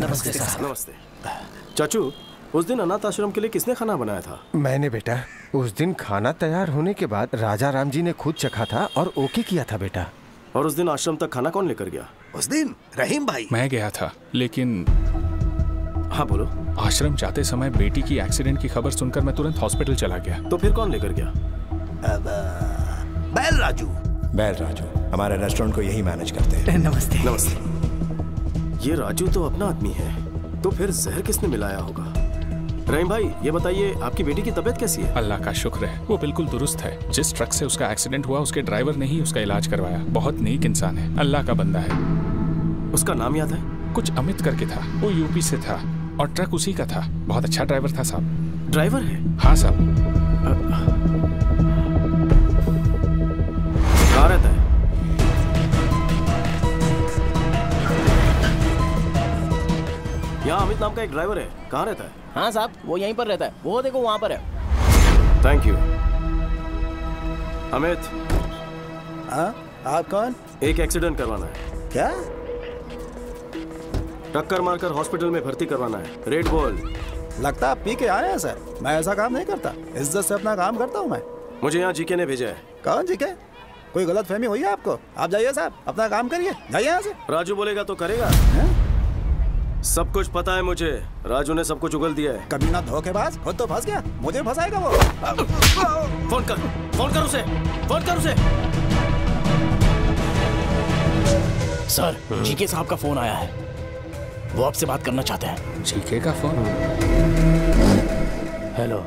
नमस्ते साहब। नमस्ते। चाचू, उस दिन अनाथ आश्रम के लिए किसने खाना बनाया था? मैंने बेटा। उस दिन खाना तैयार होने के बाद राजा राम जी ने खुद चखा था और ओके किया था बेटा। और उस दिन आश्रम तक खाना कौन लेकर गया? उस दिन रहीम भाई। मैं गया था, लेकिन हाँ बोलो। आश्रम जाते समय बेटी की एक्सीडेंट की खबर सुनकर मैं तुरंत हॉस्पिटल चला गया। तो फिर कौन लेकर गया? बैल राजू। बैल राजू हमारे रेस्टोरेंट को यही मैनेज करते हैं। नमस्ते। नमस्ते। ये राजू तो अपना आदमी है, तो फिर जहर किसने मिलाया होगा? रहीम भाई, ये बताइए आपकी बेटी की तबीयत कैसी है? अल्लाह का शुक्र है, वो बिल्कुल दुरुस्त है। जिस ट्रक से उसका एक्सीडेंट हुआ उसके ड्राइवर ने ही उसका इलाज करवाया। बहुत नेक इंसान है, अल्लाह का बंदा है। उसका नाम याद है? कुछ अमित करके था, वो यूपी से था और ट्रक उसी का था। बहुत अच्छा ड्राइवर था साहब। ड्राइवर है? हाँ साहब। कहाँ रहता है? यहाँ अमित नाम का एक ड्राइवर है, कहाँ रहता है? हाँ साहब, वो यहीं पर रहता है। वो देखो वहाँ पर है। Thank you. अमित। हाँ, आप कौन? एक एक्सीडेंट करवाना है। क्या? टक्कर मारकर हॉस्पिटल में भर्ती करवाना है। रेड बोल। लगता है आप पी के आए हैं सर। मैं ऐसा काम नहीं करता, इज्जत से अपना काम करता हूँ मैं। मुझे यहाँ जीके ने भेजा है। कौन जीके? कोई गलत फहमी हुई है आपको? आप जाइए साहब, अपना काम करिए, जाइए यहाँ से। राजू बोलेगा तो करेगा। सब कुछ पता है मुझे। राजू ने सब कुछ उगल दिया है। कभी ना धोखेबाज, खुद तो फंस गया, मुझे फंसाएगा वो। फोन कर, फोन कर उसे, फोन कर उसे। सर, जीके साहब का फोन आया है, वो आपसे बात करना चाहते हैं। जीके का फोन? हेलो।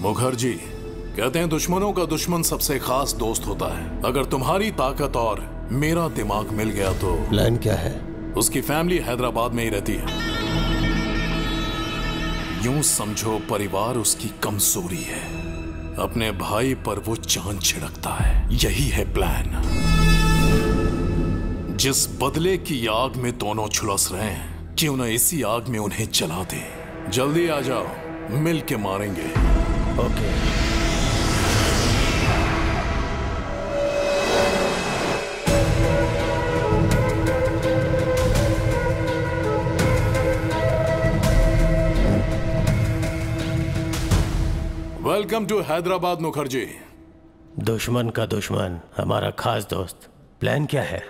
मुखर्जी कहते हैं दुश्मनों का दुश्मन सबसे खास दोस्त होता है। अगर तुम्हारी ताकत और मेरा दिमाग मिल गया तो प्लान क्या है? उसकी फैमिली हैदराबाद में ही रहती है। यूं समझो परिवार उसकी कमजोरी है। अपने भाई पर वो चांद छिड़कता है। यही है प्लान। जिस बदले की आग में दोनों झुलस रहे हैं, क्यों न इसी आग में उन्हें जला दे। जल्दी आ जाओ, मिल के मारेंगे। Okay. Welcome to Hyderabad Mukherjee. दुश्मन का दुश्मन हमारा खास दोस्त। प्लान क्या है?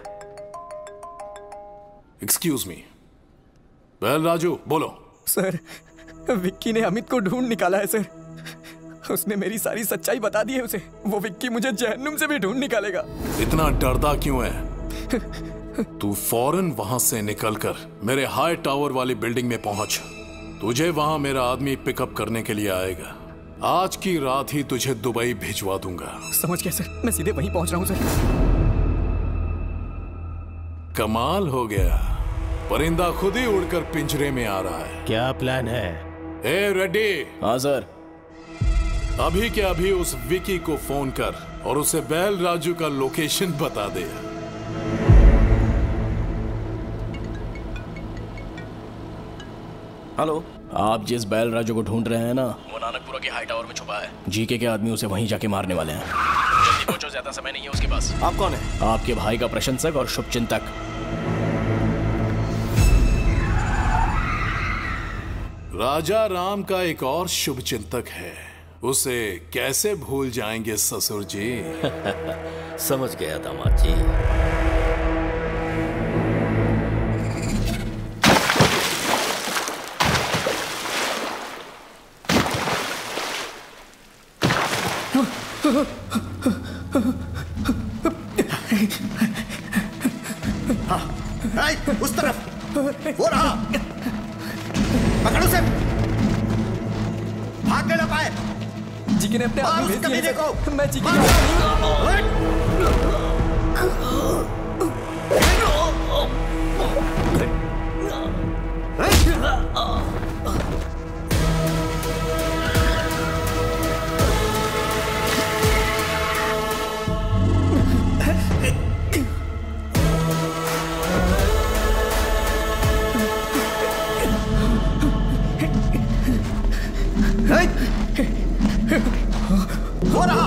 Excuse me. वेल राजू, बोलो। सर, विक्की ने अमित को ढूंढ निकाला है सर। उसने मेरी सारी सच्चाई बता दी है उसे। वो विक्की मुझे जहन्नुम से भी ढूंढ निकालेगा। इतना डरता क्यों है? तू फौरन वहां से निकलकर मेरे हाई टावर वाली बिल्डिंग में पहुंच। तुझे वहां मेरा आदमी पिकअप करने के लिए आएगा। आज की रात ही तुझे दुबई भिजवा दूंगा। समझ गया सर, मैं सीधे वहीं पहुंच रहा हूं सर। कमाल हो गया, परिंदा खुद ही उड़कर पिंजरे में आ रहा है। क्या प्लान है? ए रेड्डी। हाँ सर। अभी के अभी उस विकी को फोन कर और उसे बैल राजू का लोकेशन बता दे। हेलो। आप जिस बैल राजू को ढूंढ रहे हैं ना, वो नानकपुरा के हाई टावर में छुपा है। जीके के आदमी उसे वहीं जाके मारने वाले हैं। जल्दी पहुंचो, ज्यादा समय नहीं है उसके पास। आप कौन है? आपके भाई का प्रशंसक और शुभचिंतक। राजा राम का एक और शुभचिंतक है, उसे कैसे भूल जाएंगे ससुर जी। समझ गया दामाद जी। हाँ, उस तरफ वो रहा। पकड़ो उसे। भाग के ना पाए। जीके ने अपने आदमी भेज दिए हैं। मैं जीके हो रहा।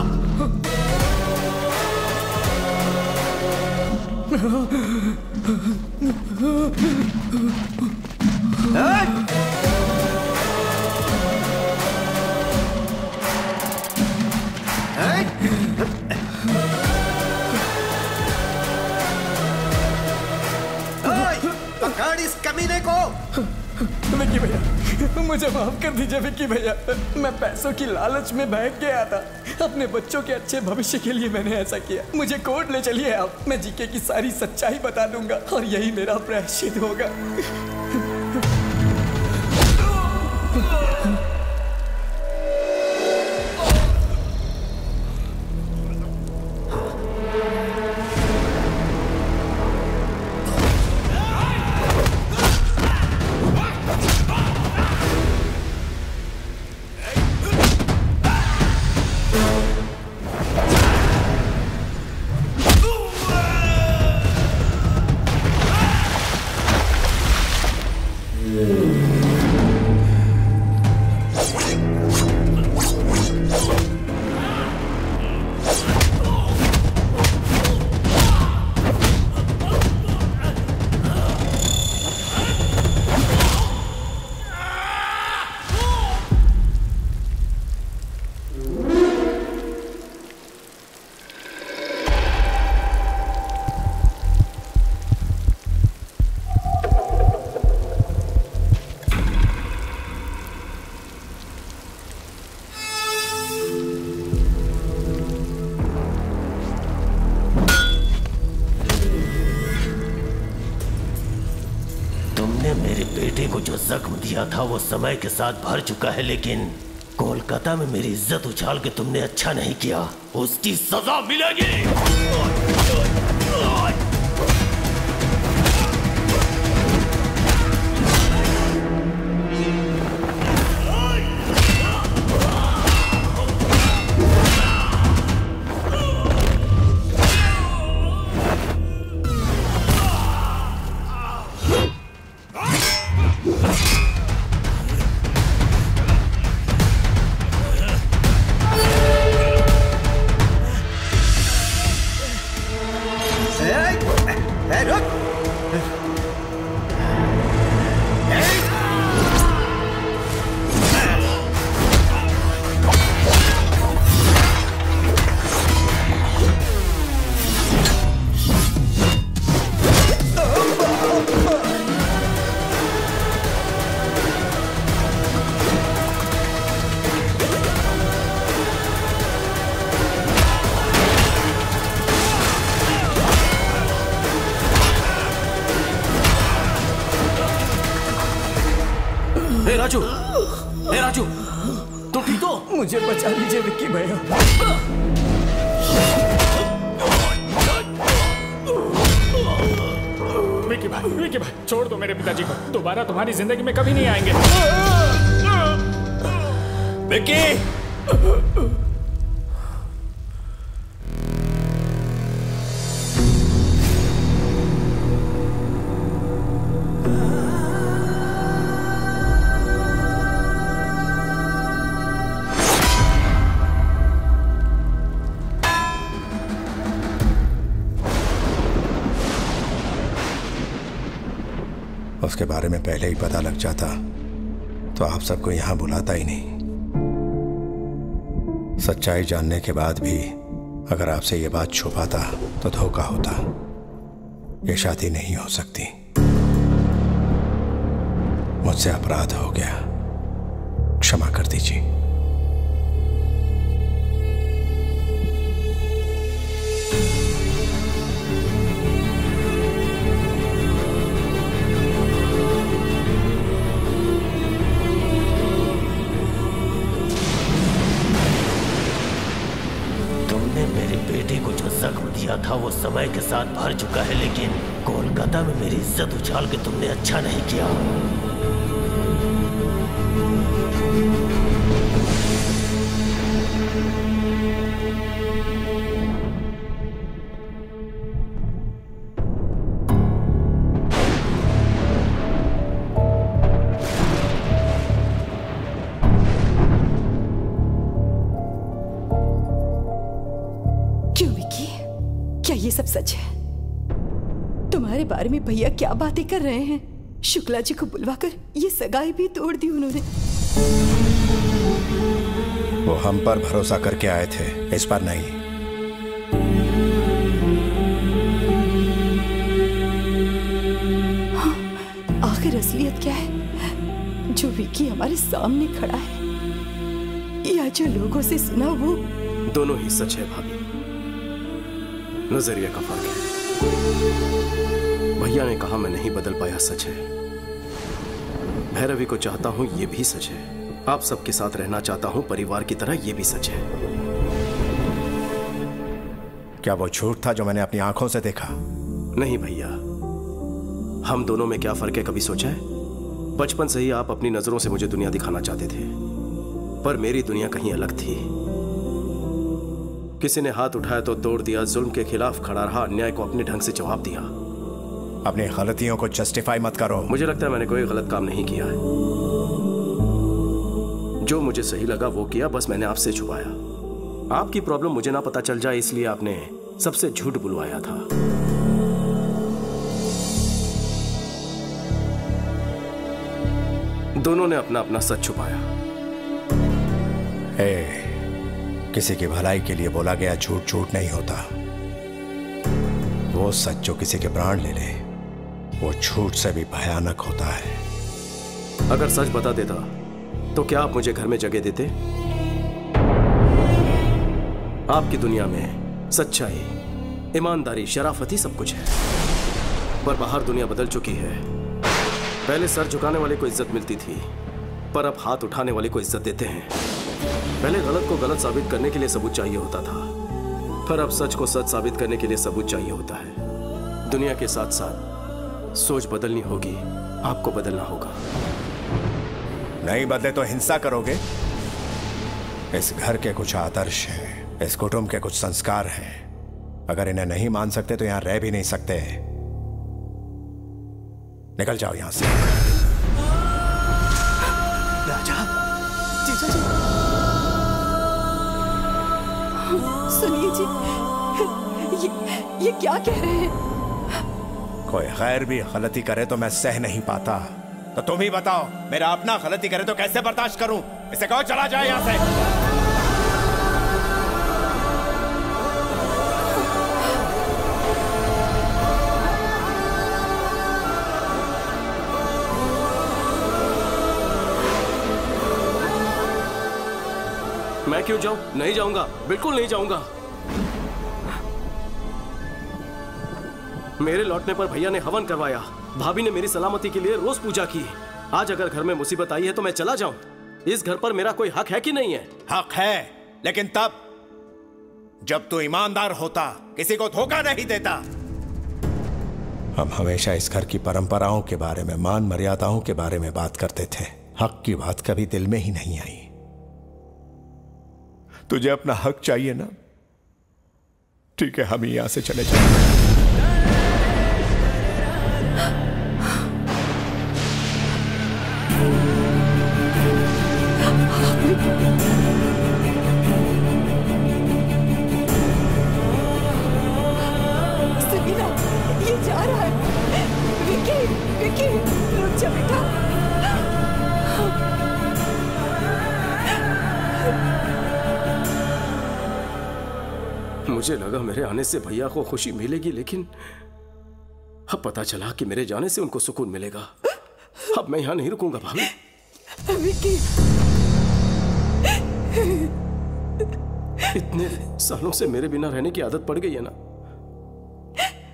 पकड़ इस कमीने को। विक्की भैया, मुझे माफ कर दीजिए विक्की भैया। मैं पैसों की लालच में बहक गया था। अपने बच्चों के अच्छे भविष्य के लिए मैंने ऐसा किया। मुझे कोर्ट ले चलिए आप, मैं जीके की सारी सच्चाई बता दूंगा और यही मेरा प्रायश्चित होगा। जख्म दिया था वो समय के साथ भर चुका है, लेकिन कोलकाता में मेरी इज्जत उछाल के तुमने अच्छा नहीं किया, उसकी सजा मिलेगी। राजू, तो ठीक हो? मुझे बचा लीजिए विक्की भैया। विक्की भाई, छोड़ दो मेरे पिताजी को, दोबारा तुम्हारी जिंदगी में कभी नहीं आएंगे। विक्की! उसके बारे में पहले ही पता लग जाता तो आप सबको यहां बुलाता ही नहीं। सच्चाई जानने के बाद भी अगर आपसे ये बात छुपाता तो धोखा होता। ये शादी नहीं हो सकती। मुझसे अपराध हो गया, क्षमा कर दीजिए। जख्म दिया था वो समय के साथ भर चुका है, लेकिन कोलकाता में मेरी इज्जत उछाल के तुमने अच्छा नहीं किया। ये सब सच है? तुम्हारे बारे में भैया क्या बातें कर रहे हैं? शुक्ला जी को बुलवाकर ये सगाई भी तोड़ दी उन्होंने। वो हम पर भरोसा करके आए थे, इस पर नहीं। हाँ, आखिर असलियत क्या है जो विक्की हमारे सामने खड़ा है, या जो लोगों से सुना वो? दोनों ही सच है भाभी, नजरिया का फर्क है। भैया ने कहा मैं नहीं बदल पाया, सच है। भैरवी को चाहता हूं, ये भी सच है। आप सबके साथ रहना चाहता हूं परिवार की तरह, ये भी सच है। क्या वो झूठ था जो मैंने अपनी आंखों से देखा? नहीं भैया, हम दोनों में क्या फर्क है कभी सोचा है? बचपन से ही आप अपनी नजरों से मुझे दुनिया दिखाना चाहते थे, पर मेरी दुनिया कहीं अलग थी। किसी ने हाथ उठाया तो तोड़ दिया, जुल्म के खिलाफ खड़ा रहा, अन्याय को अपने ढंग से जवाब दिया। अपनी गलतियों को जस्टिफाई मत करो। मुझे लगता है मैंने कोई गलत काम नहीं किया है। जो मुझे सही लगा वो किया, बस मैंने आपसे छुपाया। आपकी प्रॉब्लम मुझे ना पता चल जाए, इसलिए आपने सबसे झूठ बुलवाया था। दोनों ने अपना अपना सच छुपाया। किसी की भलाई के लिए बोला गया झूठ झूठ नहीं होता। वो सच जो किसी के प्राण ले ले, वो झूठ से भी भयानक होता है। अगर सच बता देता तो क्या आप मुझे घर में जगह देते? आपकी दुनिया में सच्चाई, ईमानदारी, शराफत ही सब कुछ है, पर बाहर दुनिया बदल चुकी है। पहले सर झुकाने वाले को इज्जत मिलती थी, पर अब हाथ उठाने वाले को इज्जत देते हैं। पहले गलत को गलत साबित करने के लिए सबूत चाहिए होता था, पर अब सच को सच साबित करने के लिए सबूत चाहिए होता है। दुनिया के साथ साथ सोच बदलनी होगी, आपको बदलना होगा। नहीं बदले तो हिंसा करोगे? इस घर के कुछ आदर्श हैं, इस कुटुंब के कुछ संस्कार हैं। अगर इन्हें नहीं मान सकते तो यहां रह भी नहीं सकते। निकल जाओ यहां से। राजा, जीजा जी। सुनिए जी, ये क्या कह रहे हैं? कोई गैर भी गलती करे तो मैं सह नहीं पाता, तो तुम ही बताओ, मेरा अपना गलती करे तो कैसे बर्दाश्त करूं? इसे कहो चला जाए यहां से। मैं क्यों जाऊं? नहीं जाऊंगा, बिल्कुल नहीं जाऊंगा। मेरे लौटने पर भैया ने हवन करवाया, भाभी ने मेरी सलामती के लिए रोज पूजा की। आज अगर घर में मुसीबत आई है तो मैं चला जाऊं? इस घर पर मेरा कोई हक है कि नहीं है? हक है, लेकिन तब जब तू ईमानदार होता, किसी को धोखा नहीं देता। हम हमेशा इस घर की परंपराओं के बारे में, मान मर्यादाओं के बारे में बात करते थे। हक की बात कभी दिल में ही नहीं आई। तुझे अपना हक चाहिए ना? ठीक है, हम यहां से चले जाएंगे। समीना, ये जा रहा है। विक्की, विक्की, रुक जा बेटा। मुझे लगा मेरे आने से भैया को खुशी मिलेगी, लेकिन अब पता चला कि मेरे जाने से उनको सुकून मिलेगा। अब मैं यहां नहीं रुकूंगा भाभी। विक्की, इतने सालों से मेरे बिना रहने की आदत पड़ गई है ना,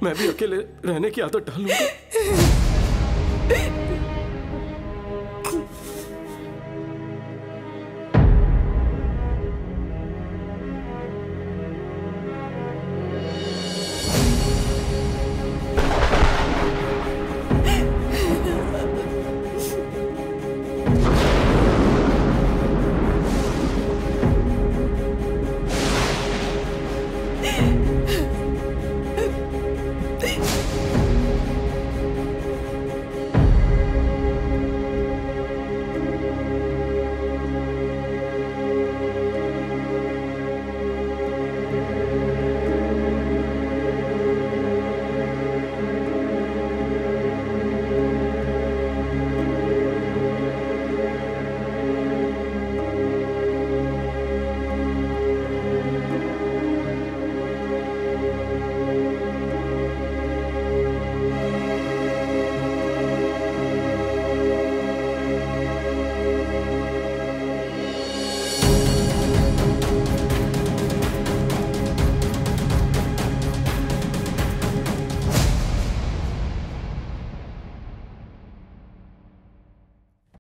मैं भी अकेले रहने की आदत डाल लूंगा।